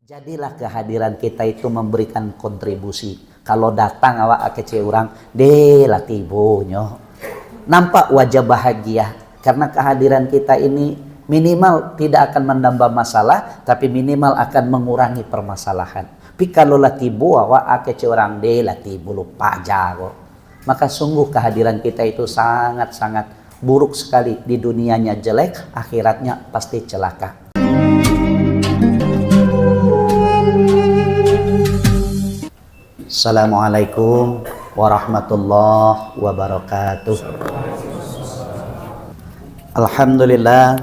Jadilah kehadiran kita itu memberikan kontribusi. Kalau datang awak kece orang, deh lah tibonyo. Nampak wajah bahagia karena kehadiran kita ini minimal tidak akan menambah masalah, tapi minimal akan mengurangi permasalahan. Tapi kalau lah tibo awak kece orang, deh lah tibo lupa jago. Maka sungguh kehadiran kita itu sangat-sangat buruk sekali. Di dunianya jelek, akhiratnya pasti celaka. Assalamualaikum warahmatullahi wabarakatuh. Alhamdulillah,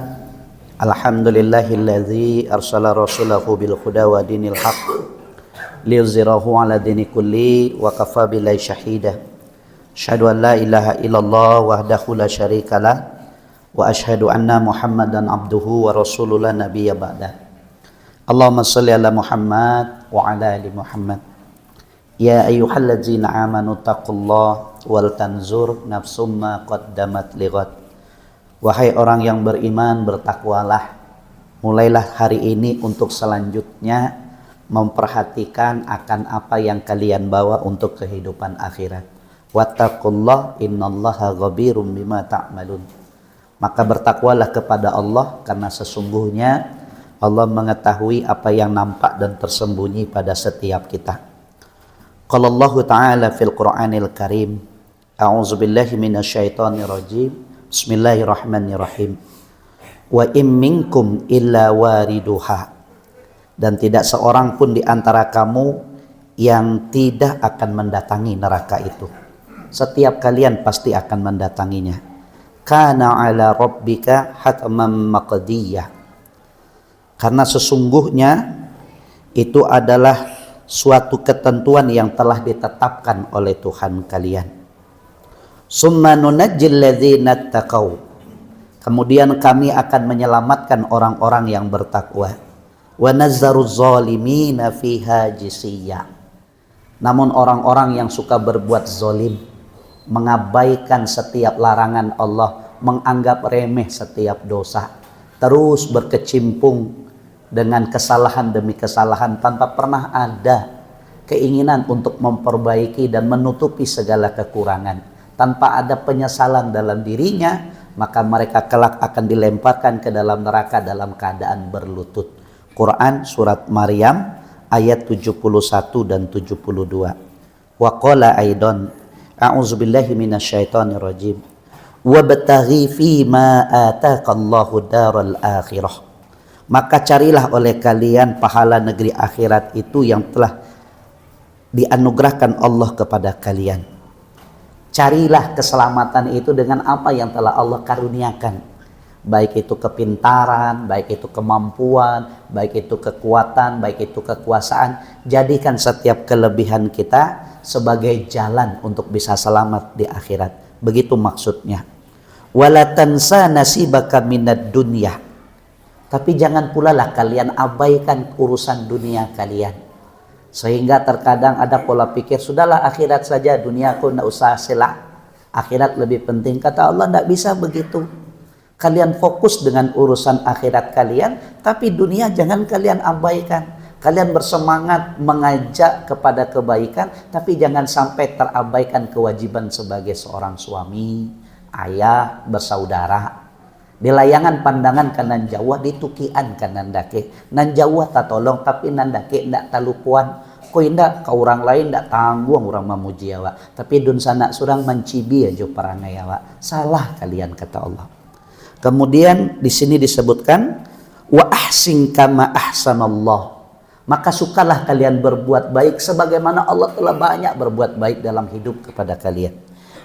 alhamdulillahilladzi arsala rasulahu bil huda wa dinil haq liyuzhirahu ala dini kulli wa kafa billahi syahida. Asyhadu an la ilaha illallah wahdahu la syarikalah wa asyhadu anna Muhammadan abduhu wa rasuluhu la nabiyya ba'da. Allahumma shalli ala Muhammad wa ala ali Muhammad. Ya ayyuhalladzina amanu taqullaha wal tanzur nafsum ma qaddamat lighad. Wahai orang yang beriman, bertakwalah. Mulailah hari ini untuk selanjutnya memperhatikan akan apa yang kalian bawa untuk kehidupan akhirat. Wattaqullaha innallaha khabirum bima ta'malun. Maka bertakwalah kepada Allah karena sesungguhnya Allah mengetahui apa yang nampak dan tersembunyi pada setiap kita. Qala Allah Ta'ala fil Qur'anil Karim, a'udzu billahi minasyaitonir rajim. Bismillahirrahmanirrahim. Wa im minkum illa wariduha. Dan tidak seorang pun di antara kamu yang tidak akan mendatangi neraka itu. Setiap kalian pasti akan mendatanginya. Kana 'ala rabbika hatman maqdiyah. Karena sesungguhnya itu adalah suatu ketentuan yang telah ditetapkan oleh Tuhan kalian. Summa nunajjil ladzina taqaw. Kemudian kami akan menyelamatkan orang-orang yang bertakwa. Wa nazzaruz zalimina fiha jisiyya. Namun orang-orang yang suka berbuat zalim, mengabaikan setiap larangan Allah, menganggap remeh setiap dosa, terus berkecimpung dengan kesalahan demi kesalahan tanpa pernah ada keinginan untuk memperbaiki dan menutupi segala kekurangan, tanpa ada penyesalan dalam dirinya, maka mereka kelak akan dilemparkan ke dalam neraka dalam keadaan berlutut. Quran surat Maryam ayat 71 dan 72. Wa qala aidan a'udzubillahi minasyaitonir rajim wabtaghi fima ataqallahu daral akhirah. Maka carilah oleh kalian pahala negeri akhirat itu yang telah dianugerahkan Allah kepada kalian. Carilah keselamatan itu dengan apa yang telah Allah karuniakan. Baik itu kepintaran, baik itu kemampuan, baik itu kekuatan, baik itu kekuasaan. Jadikan setiap kelebihan kita sebagai jalan untuk bisa selamat di akhirat. Begitu maksudnya. Wala tansa nasibaka minad dunya. Tapi jangan pula lah kalian abaikan urusan dunia kalian. Sehingga terkadang ada pola pikir, sudahlah akhirat saja, dunia aku tidak usah selak. Akhirat lebih penting. Kata Allah, tidak bisa begitu. Kalian fokus dengan urusan akhirat kalian, tapi dunia jangan kalian abaikan. Kalian bersemangat mengajak kepada kebaikan, tapi jangan sampai terabaikan kewajiban sebagai seorang suami, ayah, bersaudara. Di layangan pandangan kanan Jawa ditukian kanan dake. Nan Jawa tak tolong tapi nan dake ndak talupuan. Ko indak ka orang lain ndak tanggung orang memuji awak. Tapi dun sana surang mencibi aja perangai awak. Salah kalian kata Allah. Kemudian di sini disebutkan wa ahsin kama ahsanallah. Maka sukalah kalian berbuat baik sebagaimana Allah telah banyak berbuat baik dalam hidup kepada kalian.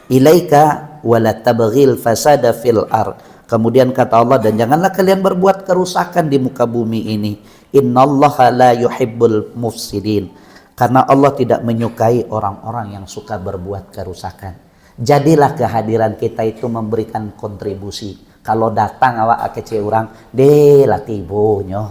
Ilaika wala tabghil fasada fil ard. Kemudian kata Allah, dan janganlah kalian berbuat kerusakan di muka bumi ini. Innallaha la yuhibbul mufsidin. Karena Allah tidak menyukai orang-orang yang suka berbuat kerusakan. Jadilah kehadiran kita itu memberikan kontribusi. Kalau datang awak kece orang, deh lah tibonyo.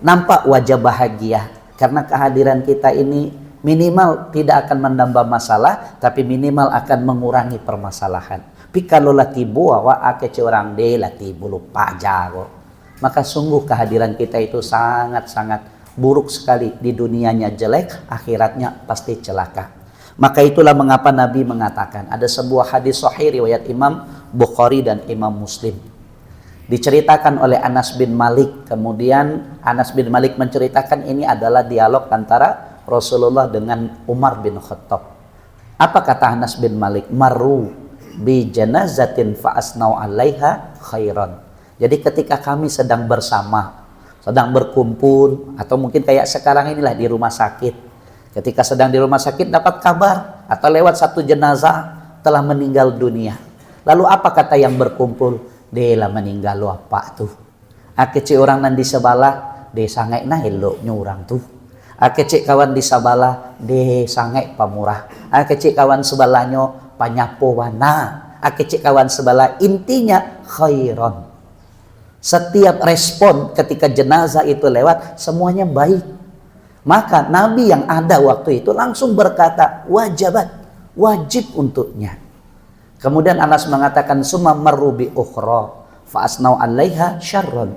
Nampak wajah bahagia karena kehadiran kita ini minimal tidak akan menambah masalah, tapi minimal akan mengurangi permasalahan. Tapi kalau lah tibo awak kece orang, deh lah tibo lupa jago. Maka sungguh kehadiran kita itu sangat-sangat buruk sekali, di dunianya jelek, akhiratnya pasti celaka. Maka itulah mengapa Nabi mengatakan, ada sebuah hadis sahih riwayat Imam Bukhari dan Imam Muslim. Diceritakan oleh Anas bin Malik. Kemudian Anas bin Malik menceritakan ini adalah dialog antara Rasulullah dengan Umar bin Khattab. Apa kata Anas bin Malik? Marru bi janazatin fa asnau 'alaiha khairan. Jadi ketika kami sedang bersama, sedang berkumpul, atau mungkin kayak sekarang inilah di rumah sakit. Ketika sedang di rumah sakit dapat kabar atau lewat satu jenazah telah meninggal dunia. Lalu apa kata yang berkumpul? Dia meninggal lo apa tuh? Akece orang nan di sebelah, dia sangai nah eloknya orang tuh. Akece kawan di sebelah, dia sangai pamurah. Akece kawan sebelahnya panyapo wana. Akece kawan sebelah, intinya khairan. Setiap respon ketika jenazah itu lewat, semuanya baik. Maka Nabi yang ada waktu itu langsung berkata, wajabat, wajib untuknya. Kemudian Anas mengatakan, summa marru bi ukhra fa asnau 'alaiha syarran.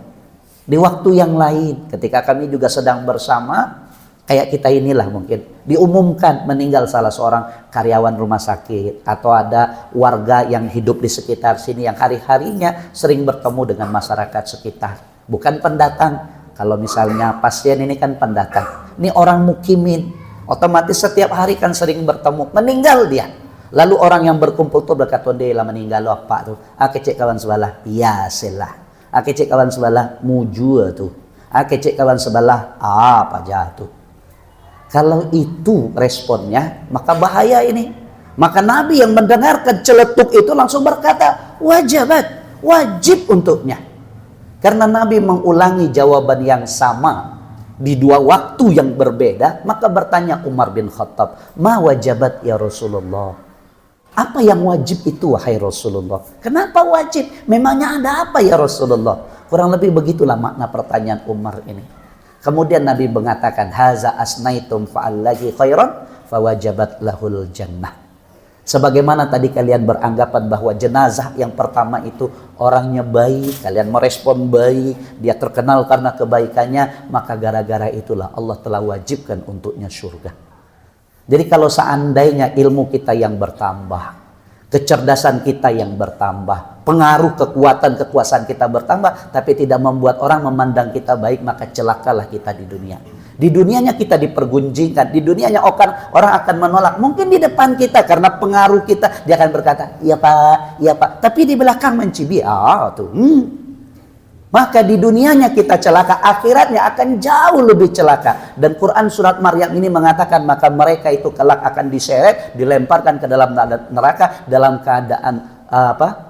Di waktu yang lain, ketika kami juga sedang bersama, kayak kita inilah mungkin, diumumkan meninggal salah seorang karyawan rumah sakit, atau ada warga yang hidup di sekitar sini yang hari-harinya sering bertemu dengan masyarakat sekitar. Bukan pendatang. Kalau misalnya pasien ini kan pendatang. Ini orang mukimin. Otomatis setiap hari kan sering bertemu. Meninggal dia. Lalu orang yang berkumpul tuh berkata, dia lah meninggal lo apa tuh? Akecek kawan sebelah, ya selah. Akecek kawan sebelah, mujua tuh. Akecek kawan sebelah, apa jatuh. Kalau itu responnya, maka bahaya ini. Maka Nabi yang mendengarkan celetuk itu langsung berkata, wajabat, wajib untuknya. Karena Nabi mengulangi jawaban yang sama di dua waktu yang berbeda, maka bertanya Umar bin Khattab, ma wajabat ya Rasulullah? Apa yang wajib itu wahai Rasulullah? Kenapa wajib? Memangnya ada apa ya Rasulullah? Kurang lebih begitulah makna pertanyaan Umar ini. Kemudian Nabi mengatakan, haza asnaitum fa'allaki khairan fawajabat lahul jannah. Sebagaimana tadi kalian beranggapan bahwa jenazah yang pertama itu orangnya baik, kalian merespon baik, dia terkenal karena kebaikannya, maka gara-gara itulah Allah telah wajibkan untuknya surga. Jadi kalau seandainya ilmu kita yang bertambah, kecerdasan kita yang bertambah, pengaruh kekuatan kita bertambah, tapi tidak membuat orang memandang kita baik, maka celakalah kita di dunia. Di dunianya kita dipergunjingkan, di dunianya orang akan menolak. Mungkin di depan kita karena pengaruh kita, dia akan berkata, iya pak, tapi di belakang mencibi, Maka di dunianya kita celaka, akhiratnya akan jauh lebih celaka. Dan Quran surat Maryam ini mengatakan, maka mereka itu kelak akan diseret, dilemparkan ke dalam neraka dalam keadaan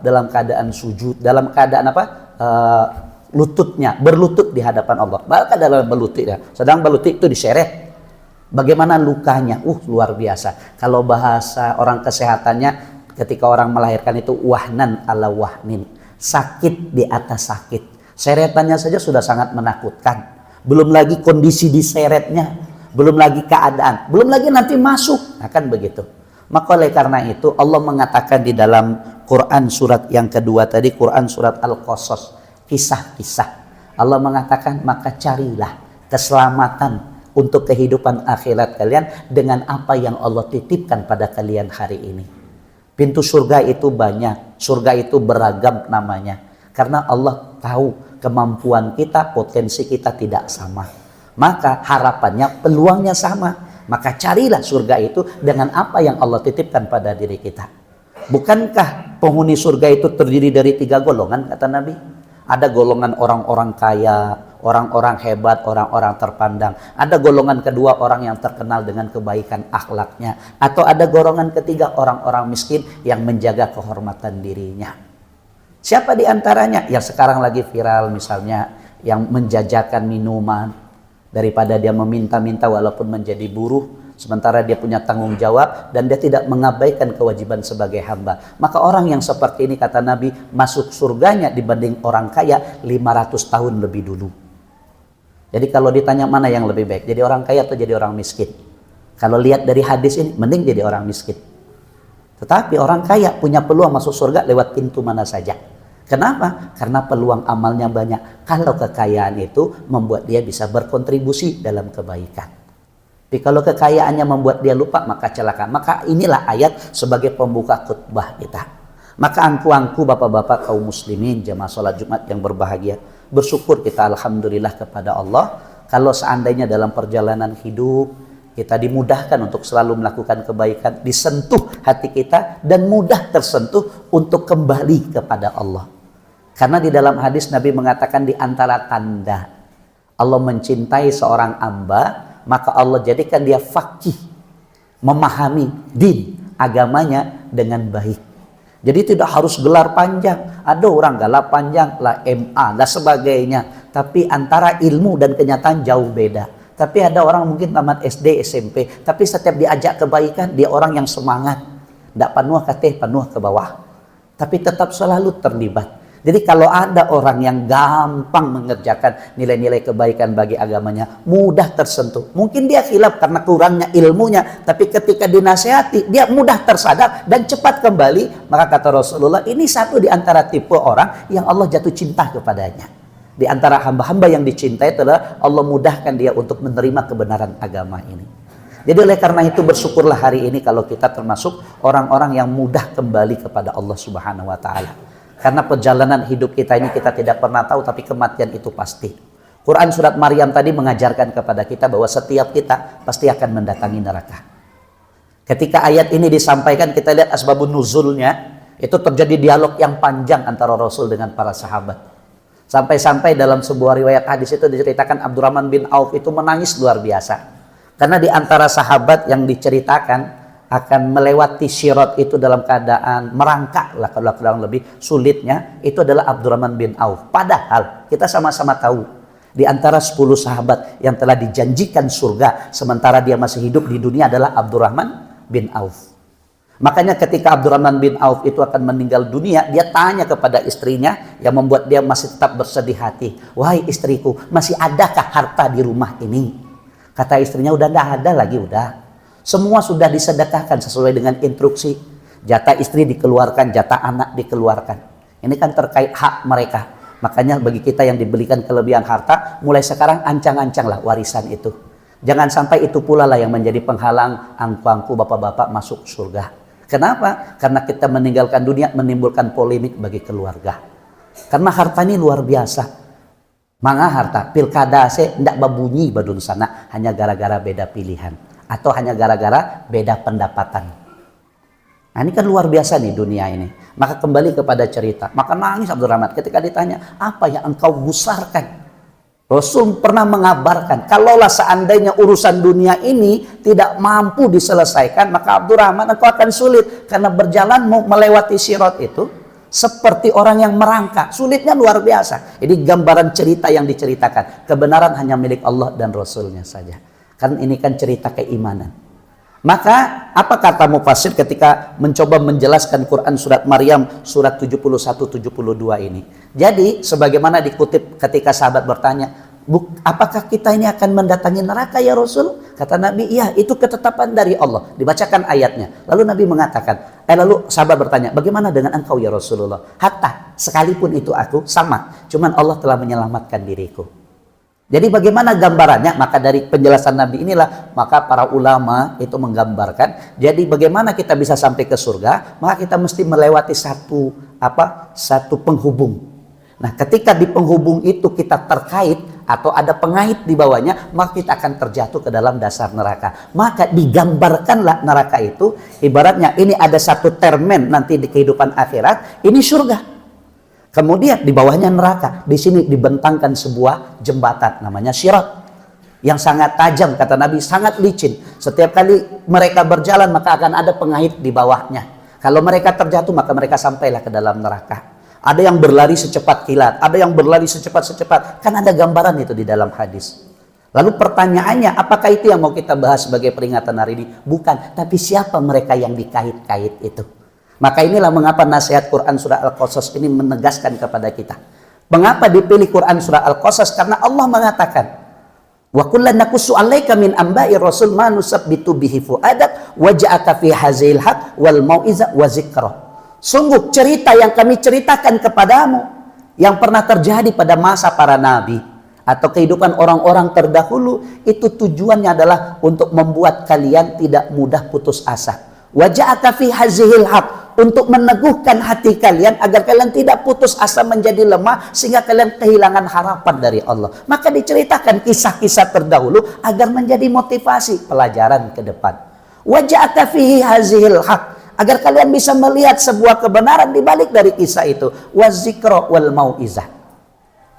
dalam keadaan sujud, dalam keadaan lututnya berlutut di hadapan Allah. Bahkan dalam berlututnya, sedang berlutut itu diseret. Bagaimana lukanya? Luar biasa. Kalau bahasa orang kesehatannya, ketika orang melahirkan itu wahnan ala wahnin, sakit di atas sakit. Seretannya saja sudah sangat menakutkan. Belum lagi kondisi diseretnya, belum lagi keadaan, belum lagi nanti masuk, akan begitu. Maka oleh karena itu Allah mengatakan di dalam Quran surat yang kedua tadi, Quran surat Al-Qasas, kisah-kisah. Allah mengatakan, maka carilah keselamatan untuk kehidupan akhirat kalian dengan apa yang Allah titipkan pada kalian hari ini. Pintu surga itu banyak, surga itu beragam namanya. Karena Allah tahu kemampuan kita, potensi kita tidak sama. Maka harapannya, peluangnya sama. Maka carilah surga itu dengan apa yang Allah titipkan pada diri kita. Bukankah penghuni surga itu terdiri dari 3 golongan, kata Nabi? Ada golongan orang-orang kaya, orang-orang hebat, orang-orang terpandang. Ada golongan kedua, orang yang terkenal dengan kebaikan akhlaknya. Atau ada golongan ketiga, orang-orang miskin yang menjaga kehormatan dirinya. Siapa di antaranya? Yang sekarang lagi viral misalnya, yang menjajakan minuman. Daripada dia meminta-minta walaupun menjadi buruh, sementara dia punya tanggung jawab dan dia tidak mengabaikan kewajiban sebagai hamba. Maka orang yang seperti ini, kata Nabi, masuk surganya dibanding orang kaya 500 tahun lebih dulu. Jadi kalau ditanya mana yang lebih baik, jadi orang kaya atau jadi orang miskin? Kalau lihat dari hadis ini, mending jadi orang miskin. Tetapi orang kaya punya peluang masuk surga lewat pintu mana saja. Kenapa? Karena peluang amalnya banyak. Kalau kekayaan itu membuat dia bisa berkontribusi dalam kebaikan. Tapi kalau kekayaannya membuat dia lupa, maka celaka. Maka inilah ayat sebagai pembuka khutbah kita. Maka angku-angku bapak-bapak kaum muslimin jamaah salat Jumat yang berbahagia, bersyukur kita alhamdulillah kepada Allah kalau seandainya dalam perjalanan hidup kita dimudahkan untuk selalu melakukan kebaikan, disentuh hati kita dan mudah tersentuh untuk kembali kepada Allah. Karena di dalam hadis Nabi mengatakan di antara tanda Allah mencintai seorang hamba, maka Allah jadikan dia faqih, memahami din, agamanya dengan baik. Jadi tidak harus gelar panjang. Ada orang gelar panjang, lah MA, dan sebagainya. Tapi antara ilmu dan kenyataan jauh beda. Tapi ada orang mungkin tamat SD, SMP, tapi setiap diajak kebaikan, dia orang yang semangat. Tidak penuh ke penuh ke bawah. Tapi tetap selalu terlibat. Jadi kalau ada orang yang gampang mengerjakan nilai-nilai kebaikan bagi agamanya, mudah tersentuh. Mungkin dia khilaf karena kurangnya ilmunya, tapi ketika dinasihati, dia mudah tersadar dan cepat kembali. Maka kata Rasulullah, ini satu di antara tipe orang yang Allah jatuh cinta kepadanya. Di antara hamba-hamba yang dicintai adalah Allah mudahkan dia untuk menerima kebenaran agama ini. Jadi oleh karena itu bersyukurlah hari ini kalau kita termasuk orang-orang yang mudah kembali kepada Allah Subhanahu wa taala. Karena perjalanan hidup kita ini kita tidak pernah tahu, tapi kematian itu pasti. Quran surat Maryam tadi mengajarkan kepada kita bahwa setiap kita pasti akan mendatangi neraka. Ketika ayat ini disampaikan, kita lihat asbabun nuzulnya, itu terjadi dialog yang panjang antara Rasul dengan para sahabat. Sampai-sampai dalam sebuah riwayat hadis itu diceritakan Abdurrahman bin Auf itu menangis luar biasa. Karena di antara sahabat yang diceritakan akan melewati Sirat itu dalam keadaan merangkak lah, kalau kurang lebih sulitnya, itu adalah Abdurrahman bin Auf. Padahal kita sama-sama tahu di antara 10 sahabat yang telah dijanjikan surga sementara dia masih hidup di dunia adalah Abdurrahman bin Auf. Makanya ketika Abdurrahman bin Auf itu akan meninggal dunia, dia tanya kepada istrinya yang membuat dia masih tetap bersedih hati, "Wahai istriku, masih adakah harta di rumah ini?" Kata istrinya, "Udah enggak ada lagi, udah. Semua sudah disedekahkan sesuai dengan instruksi. Jatah istri dikeluarkan, jatah anak dikeluarkan." Ini kan terkait hak mereka. Makanya bagi kita yang diberikan kelebihan harta, mulai sekarang ancang-ancanglah warisan itu. Jangan sampai itu pula lah yang menjadi penghalang angku-angku bapak-bapak masuk surga. Kenapa? Karena kita meninggalkan dunia menimbulkan polemik bagi keluarga. Karena harta ini luar biasa. Mangga harta, pilkada saya tidak berbunyi badun sana hanya gara-gara beda pilihan. Atau hanya gara-gara beda pendapatan. Nah ini kan luar biasa nih dunia ini. Maka kembali kepada cerita. Maka nangis Abdurrahman ketika ditanya, apa yang engkau gusarkan? Rasul pernah mengabarkan, kalaulah seandainya urusan dunia ini tidak mampu diselesaikan, maka Abdurrahman engkau akan sulit. Karena berjalan melewati Sirat itu seperti orang yang merangkak. Sulitnya luar biasa. Jadi gambaran cerita yang diceritakan. Kebenaran hanya milik Allah dan Rasulnya saja. Kan ini kan cerita keimanan. Maka apa kata mufassir ketika mencoba menjelaskan Quran surat Maryam surat 71-72 ini. Jadi sebagaimana dikutip ketika sahabat bertanya, apakah kita ini akan mendatangi neraka ya Rasul? Kata Nabi, iya itu ketetapan dari Allah. Dibacakan ayatnya. Lalu Nabi mengatakan, lalu sahabat bertanya, bagaimana dengan engkau ya Rasulullah? Hatta sekalipun itu aku sama, cuman Allah telah menyelamatkan diriku. Jadi bagaimana gambarannya? Maka dari penjelasan Nabi inilah maka para ulama itu menggambarkan. Jadi bagaimana kita bisa sampai ke surga? Maka kita mesti melewati satu penghubung. Nah, ketika di penghubung itu kita terkait atau ada pengait di bawahnya, maka kita akan terjatuh ke dalam dasar neraka. Maka digambarkanlah neraka itu ibaratnya ini ada satu termen nanti di kehidupan akhirat, ini surga. Kemudian di bawahnya neraka. Di sini dibentangkan sebuah jembatan namanya Sirat yang sangat tajam, kata Nabi, sangat licin. Setiap kali mereka berjalan maka akan ada pengait di bawahnya. Kalau mereka terjatuh maka mereka sampailah ke dalam neraka. Ada yang berlari secepat kilat, ada yang berlari secepat-secepat. Kan ada gambaran itu di dalam hadis. Lalu pertanyaannya, apakah itu yang mau kita bahas sebagai peringatan hari ini? Bukan, tapi siapa mereka yang dikait-kait itu? Maka inilah mengapa nasihat Quran surah Al-Qasas ini menegaskan kepada kita. Mengapa dipilih Quran surah Al-Qasas? Karena Allah mengatakan, wa kullan naqussu 'alaika min amba'i rasul ma nusabbitu bihi fu'adak wa ja'aka fi hazil haq wal mau'iza wa zikra. Sungguh cerita yang kami ceritakan kepadamu yang pernah terjadi pada masa para nabi atau kehidupan orang-orang terdahulu, itu tujuannya adalah untuk membuat kalian tidak mudah putus asa. Waja'aka fi hazihil haq, untuk meneguhkan hati kalian agar kalian tidak putus asa menjadi lemah sehingga kalian kehilangan harapan dari Allah. Maka diceritakan kisah-kisah terdahulu agar menjadi motivasi pelajaran ke depan. Waja'aka fi hazihil haq, agar kalian bisa melihat sebuah kebenaran di balik dari kisah itu. Wazikra wal mau'izah,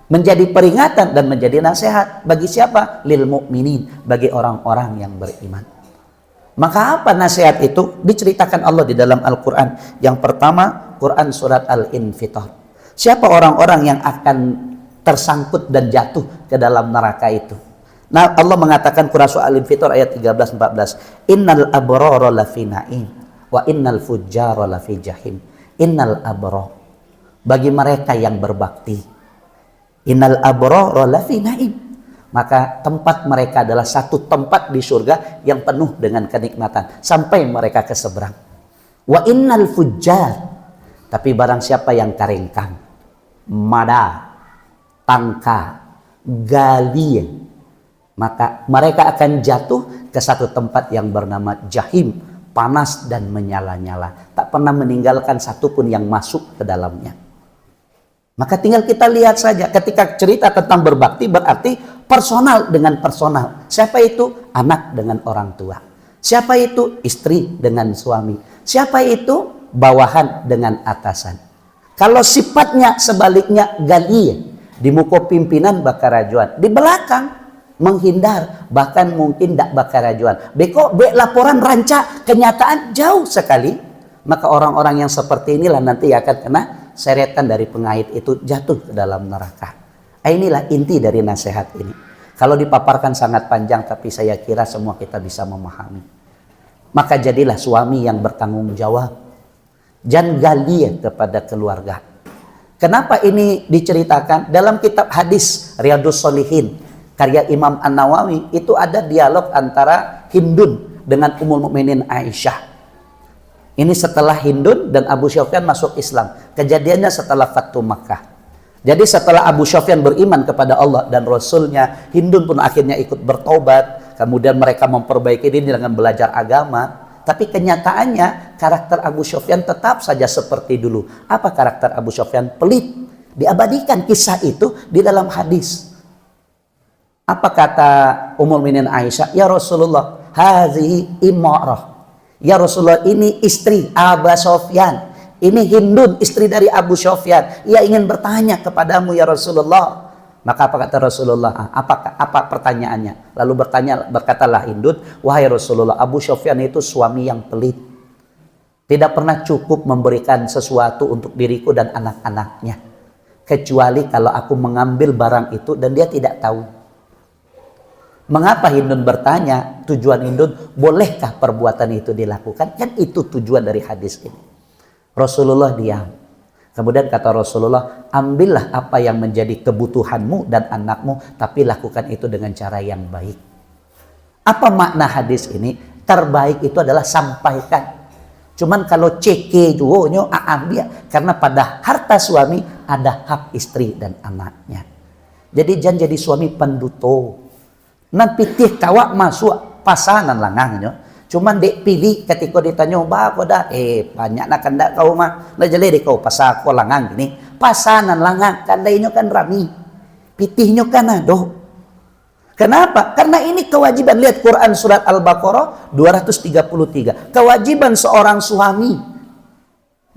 menjadi peringatan dan menjadi nasihat bagi siapa? Lil mu'minin, bagi orang-orang yang beriman. Maka apa nasihat itu? Diceritakan Allah di dalam Al-Quran. Yang pertama, Quran surat Al-Infitar. Siapa orang-orang yang akan tersangkut dan jatuh ke dalam neraka itu? Nah, Allah mengatakan Quran surat Al-Infitar ayat 13-14. Innal abrara lafi na'im wa innal fujjara lafi jahim. Innal abrara, bagi mereka yang berbakti, innal abrara lafi naim, maka tempat mereka adalah satu tempat di surga yang penuh dengan kenikmatan sampai mereka ke seberang. Wa innal fujjar, tapi barang siapa yang karengkang, mada, tangka, gali, maka mereka akan jatuh ke satu tempat yang bernama jahim, panas dan menyala-nyala, tak pernah meninggalkan satupun yang masuk ke dalamnya. Maka tinggal kita lihat saja, ketika cerita tentang berbakti berarti personal dengan personal. Siapa itu? Anak dengan orang tua. Siapa itu? Istri dengan suami. Siapa itu? Bawahan dengan atasan. Kalau sifatnya sebaliknya gali, di muka pimpinan bakarajuan, di belakang menghindar, bahkan mungkin tidak bakarajuan. Beko laporan rancak, kenyataan jauh sekali. Maka orang-orang yang seperti inilah nanti akan kena seretan dari pengait itu, jatuh ke dalam neraka. Inilah inti dari nasihat ini. Kalau dipaparkan sangat panjang, tapi saya kira semua kita bisa memahami. Maka jadilah suami yang bertanggung jawab. Jangan gali kepada keluarga. Kenapa ini diceritakan? Dalam kitab hadis Riyadhus Shalihin karya Imam An-Nawawi, itu ada dialog antara Hindun dengan Ummul Mukminin Aisyah. Ini setelah Hindun dan Abu Sufyan masuk Islam. Kejadiannya setelah Fathu Makkah. Jadi setelah Abu Sufyan beriman kepada Allah dan Rasulnya, Hindun pun akhirnya ikut bertobat. Kemudian mereka memperbaiki diri dengan belajar agama. Tapi kenyataannya karakter Abu Sufyan tetap saja seperti dulu. Apa karakter Abu Sufyan? Pelit. Diabadikan kisah itu di dalam hadis. Apa kata Ummul Mukminin Aisyah? Ya Rasulullah, hazihi imra'ah. Ya Rasulullah, ini istri Abu Sufyan. Ini Hindun, istri dari Abu Sufyan. Ia ingin bertanya kepadamu ya Rasulullah. Maka apa kata Rasulullah? Apa pertanyaannya? Lalu berkatalah Hindun, wahai Rasulullah, Abu Sufyan itu suami yang pelit. Tidak pernah cukup memberikan sesuatu untuk diriku dan anak-anaknya. Kecuali kalau aku mengambil barang itu dan dia tidak tahu. Mengapa Hindun bertanya? Tujuan Hindun, bolehkah perbuatan itu dilakukan? Kan itu tujuan dari hadis ini. Rasulullah diam. Kemudian kata Rasulullah, ambillah apa yang menjadi kebutuhanmu dan anakmu, tapi lakukan itu dengan cara yang baik. Apa makna hadis ini? Terbaik itu adalah sampaikan. Cuman kalau ceke juga ambil, karena pada harta suami ada hak istri dan anaknya. Jadi jangan jadi suami penduto. Nan pitih kawak masuk pasanan langangnya. Cuman dek pilih ketika ditanya, "Ba kau dah banyak nak kandak kau mah." Lah jale dek kau pasal kau langang gini. Pasanan langang kandainya kan rami. Pitihnya kan aduh. Kenapa? Karena ini kewajiban. Lihat Quran surat Al-Baqarah 233. Kewajiban seorang suami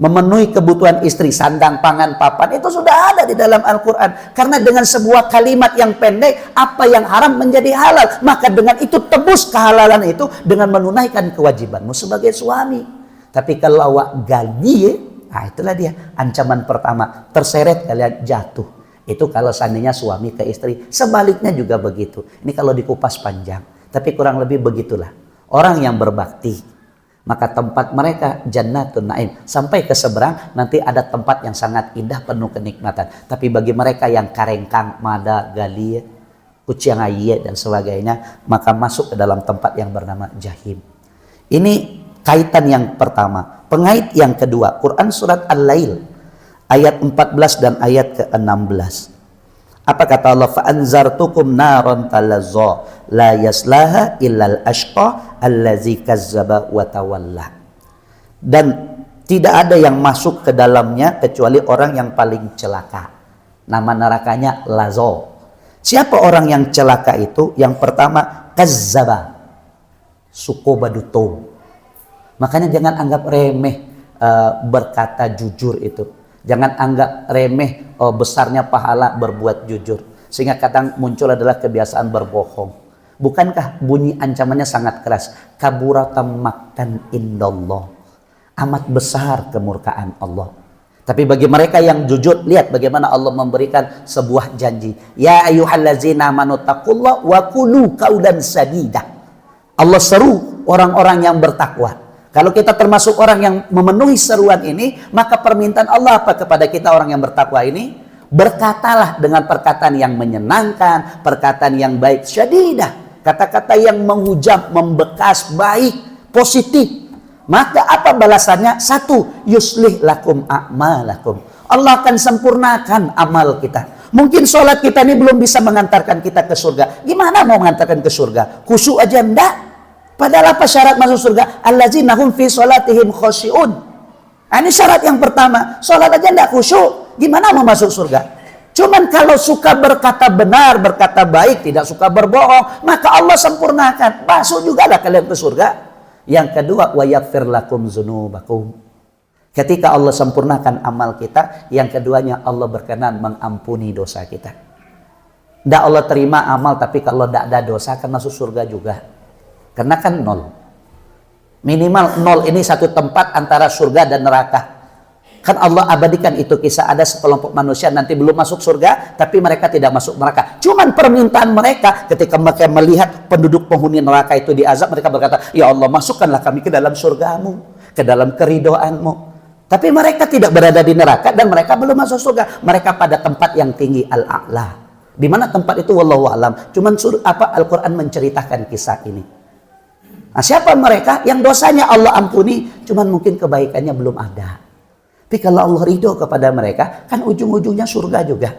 memenuhi kebutuhan istri, sandang, pangan, papan, itu sudah ada di dalam Al-Quran. Karena dengan sebuah kalimat yang pendek, apa yang haram menjadi halal. Maka dengan itu tebus kehalalan itu dengan menunaikan kewajibanmu sebagai suami. Tapi kalau awak gaji, itulah dia ancaman pertama, terseret kalian jatuh. Itu kalau seandainya suami ke istri. Sebaliknya juga begitu. Ini kalau dikupas panjang, tapi kurang lebih begitulah. Orang yang berbakti, maka tempat mereka jannatun naim, sampai ke seberang nanti ada tempat yang sangat indah penuh kenikmatan. Tapi bagi mereka yang karengkang, mada, gali, kuciang aye dan sebagainya, maka masuk ke dalam tempat yang bernama jahim. Ini Kaitan yang pertama. Pengait yang kedua. Quran surat Al-Lail ayat 14 dan ayat ke-16. Apa kata Allah? Fa'anzartukum naran talazza la yaslaha illal ashqa allazi kazzaba wa tawalla. Dan tidak ada yang masuk ke dalamnya kecuali orang yang paling celaka. Nama nerakanya Lazo. Siapa orang yang celaka itu? Yang pertama, kazzaba, suko baduto. Makanya jangan anggap remeh berkata jujur itu. Jangan anggap remeh besarnya pahala berbuat jujur. Sehingga kadang muncul adalah kebiasaan berbohong. Bukankah bunyi ancamannya sangat keras? Kaburatam maktan indallah. Amat besar kemurkaan Allah. Tapi bagi mereka yang jujur, lihat bagaimana Allah memberikan sebuah janji. Ya ayyuhallazina amanu taqullaha wa qulu qaulan sadida. Allah seru orang-orang yang bertakwa. Kalau kita termasuk orang yang memenuhi seruan ini, maka permintaan Allah apa kepada kita orang yang bertakwa ini? Berkatalah dengan perkataan yang menyenangkan, perkataan yang baik, syadidah, kata-kata yang menghujam, membekas, baik, positif. Maka apa balasannya? Satu, yuslih lakum a'malakum. Allah akan sempurnakan amal kita. Mungkin sholat kita ini belum bisa mengantarkan kita ke surga. Gimana mau mengantarkan ke surga? Khusyuk aja enggak. Padahal apa syarat masuk surga? Allazina hum fi sholatihim khosyi'un. Nah, ini syarat yang pertama. Sholat aja enggak khusyuk. Gimana mau masuk surga? Cuman kalau suka berkata benar, berkata baik, tidak suka berbohong, maka Allah sempurnakan. Masuk juga lah kalian ke surga. Yang kedua, wa yaghfir lakum dzunubakum. Ketika Allah sempurnakan amal kita, yang keduanya Allah berkenan mengampuni dosa kita. Tidak Allah terima amal, tapi kalau tidak ada dosa akan masuk surga juga. Karena kan nol. Minimal nol ini satu tempat antara surga dan neraka. Kan Allah abadikan itu kisah ada sekelompok manusia nanti belum masuk surga, tapi mereka tidak masuk neraka. Cuman permintaan mereka ketika mereka melihat penduduk penghuni neraka itu diazab, mereka berkata, ya Allah masukkanlah kami ke dalam surgamu, ke dalam keridhoanmu. Tapi mereka tidak berada di neraka dan mereka belum masuk surga. Mereka pada tempat yang tinggi al-a'la. Di mana tempat itu wallahu alam. Cuman Al-Quran menceritakan kisah ini. Nah, siapa mereka yang dosanya Allah ampuni, cuman mungkin kebaikannya belum ada. Tapi kalau Allah ridho kepada mereka, kan ujung-ujungnya surga juga.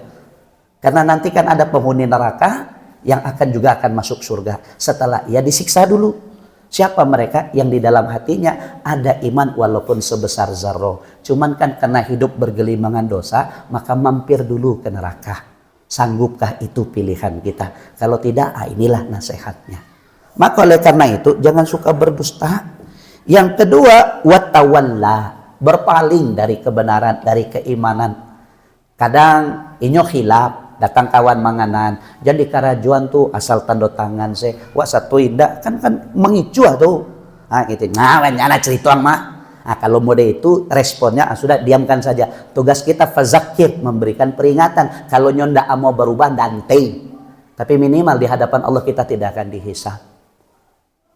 Karena nanti kan ada penghuni neraka yang akan masuk surga. Setelah ia disiksa dulu. Siapa mereka yang di dalam hatinya ada iman walaupun sebesar zarroh. Cuman kan karena hidup bergelimangan dosa, maka mampir dulu ke neraka. Sanggupkah itu pilihan kita? Kalau tidak, inilah nasihatnya. Maka oleh karena itu jangan suka berdusta. Yang kedua, watawalla, berpaling dari kebenaran, dari keimanan. Kadang inyo khilaf, datang kawan manganan, jadi karajuan tuh asal tanda tangan saya, wah satu indah kan mengicu tuh. Ah gitu. Nah, nyana cerita mah. Nah, kalau mode itu responnya sudah diamkan saja. Tugas kita fazakir, memberikan peringatan. Kalau nyonda mau berubah dante. Tapi minimal di hadapan Allah kita tidak akan dihisab.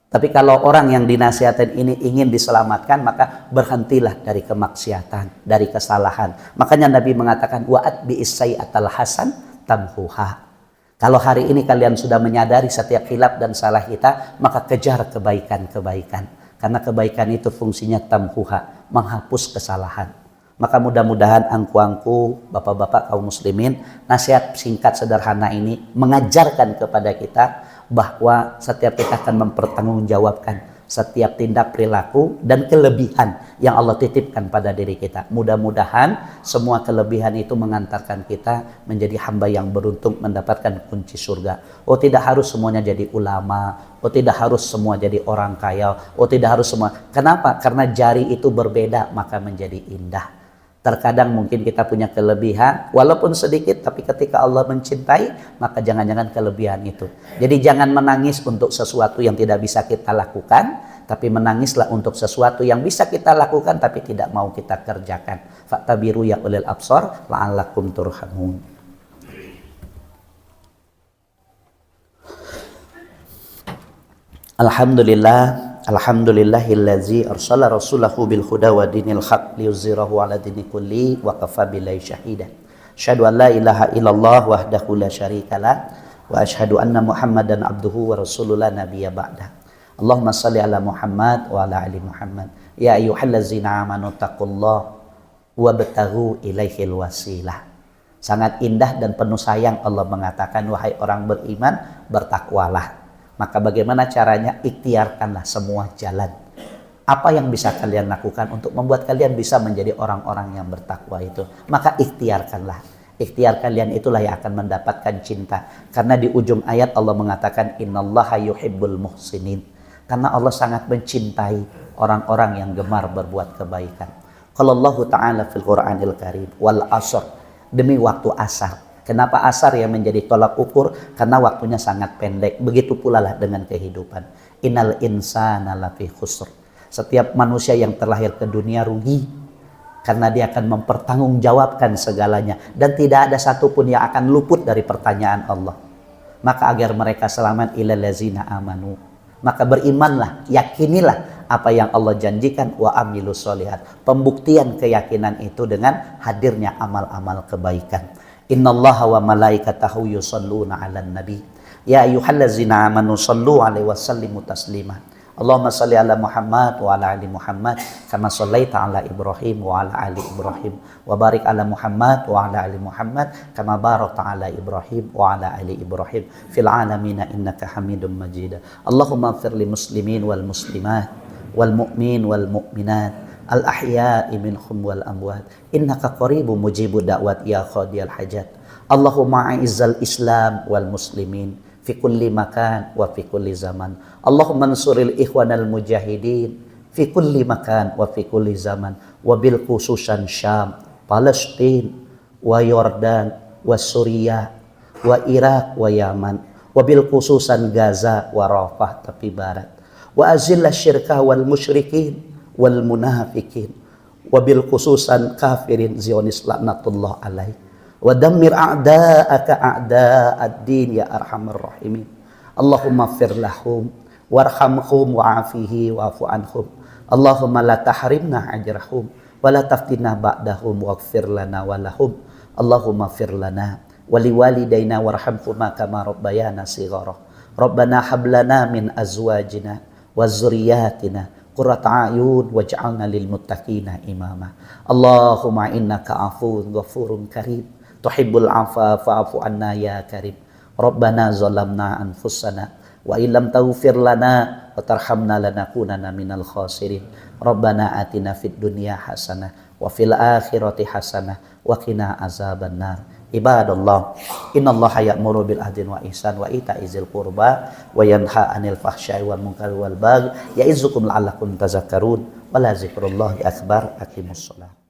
Tapi kalau orang yang dinasihatin ini ingin diselamatkan, maka berhentilah dari kemaksiatan, dari kesalahan. Makanya Nabi mengatakan, wa'at bi'issai'atal hasan tamhuha. Kalau hari ini kalian sudah menyadari setiap khilaf dan salah kita, maka kejar kebaikan-kebaikan. Karena kebaikan itu fungsinya tamhuha, menghapus kesalahan. Maka mudah-mudahan angku-angku, bapak-bapak kaum muslimin, nasihat singkat sederhana ini mengajarkan kepada kita bahwa setiap kita akan mempertanggungjawabkan setiap tindak perilaku dan kelebihan yang Allah titipkan pada diri kita. Mudah-mudahan semua kelebihan itu mengantarkan kita menjadi hamba yang beruntung mendapatkan kunci surga. Oh, tidak harus semuanya jadi ulama, oh tidak harus semua jadi orang kaya, oh tidak harus semua. Kenapa? Karena jari itu berbeda maka menjadi indah. Terkadang mungkin kita punya kelebihan, walaupun sedikit, tapi ketika Allah mencintai, maka jangan-jangan kelebihan itu. Jadi jangan menangis untuk sesuatu yang tidak bisa kita lakukan, tapi menangislah untuk sesuatu yang bisa kita lakukan, tapi tidak mau kita kerjakan. Fa'tabiru ya ulil absar, la'allakum turhamun. Alhamdulillah. Alhamdulillahillazi arsala rasulahu bil huda wa dinil haq liyuzhirahu ala dini kulli wa kafa billahi syahida. Asyhadu an la ilaha illallah wahdahu la syarikalah wa asyhadu anna Muhammadan abduhu wa rasulullah nabiyya ba'da. Allahumma shalli ala Muhammad wa ala ali Muhammad. Ya ayyuhallazina amanu taqullaha wabtaghu ilaihil wasilah. Sangat indah dan penuh sayang Allah mengatakan, wahai orang beriman, bertakwalah. Maka bagaimana caranya? Ikhtiarkanlah semua jalan. Apa yang bisa kalian lakukan untuk membuat kalian bisa menjadi orang-orang yang bertakwa itu? Maka ikhtiarkanlah. Ikhtiar kalian itulah yang akan mendapatkan cinta. Karena di ujung ayat Allah mengatakan, innallaha yuhibbul muhsinin. Karena Allah sangat mencintai orang-orang yang gemar berbuat kebaikan. Qala Allah Ta'ala fil Qur'anil Karim, wal asr, demi waktu asar. Kenapa asar yang menjadi tolak ukur? Karena waktunya sangat pendek. Begitu pula lah dengan kehidupan. Innal insana lafi khusr. Setiap manusia yang terlahir ke dunia rugi, karena dia akan mempertanggungjawabkan segalanya, dan tidak ada satupun yang akan luput dari pertanyaan Allah. Maka agar mereka selamat, ilal ladzina amanu, maka berimanlah, yakinilah apa yang Allah janjikan, wa amilus sholihat. Pembuktian keyakinan itu dengan hadirnya amal-amal kebaikan. Innallaha wa malaikatahu yusholluna 'alan nabi ya ayyuhallazina amanu shallu 'alaihi wa sallimu taslima. Allahumma shalli ala Muhammad wa ala ali Muhammad kama shallaita ala Ibrahim wa ala ali Ibrahim wa barik ala Muhammad wa ala ali Muhammad kama barakta ala Ibrahim wa ala ali Ibrahim fil alamin innaka Hamidum Majid. Allahumma ighfir lil muslimin wal muslimat wal mu'min wal mu'minat al ahya'i minhum wal amwat innaka qaribun mujibud da'wat ya qadiyal hajat. Allahumma a'izzal Islam wal muslimin fi kulli makan wa fi kulli zaman. Allahumma ansuril ikhwanal mujahidin fi kulli makan wa fi kulli zaman, wa bil khususan Syam, Palestin, wa Yordan, wa Suriah, wa Irak, wa Yaman, wa bil khususan Gaza, wa Rafah tepi barat, wa azillah syirka wal musyrikin wal munafikin, wa bil khususan kafirin Zionis laknatullah alaih, wa dammir a'da'aka a'da'ad-din ya arhamar rahimin. Allahumma fir lahum warhamhum wa'afihi wa'fu anhum. Allahumma la tahrimna ajrahum wa la taftinna ba'dahum waghfir lana wa lahum. Allahumma fir lana wa liwalidayna warhamhuma kama rabbayana shighara. Rabbana hab lana min azwajina wa dzurriyyatina qurrata a'yun waj'alna lil muttaqina imama. Allahumma innaka 'afuwwun ghafurun karim tuhibbul 'afwa fa'fu anna ya karim. Rabbana zalamna anfusana wa illam taghfir lana wa tarhamna lanakunanna minal khasirin. Rabbana atina fid dunya hasanah wa fil akhirati hasanah wa qina azabannar. Ibadallah, innallaha ya'muru bil adli wa ihsan wa ita'izil qurba wa yanha 'anil fahsya'i wal munkari wal baghi ya'izukum la'allakum tadhakkarun. Wa la zikrullahi akbar. Aqimussalah.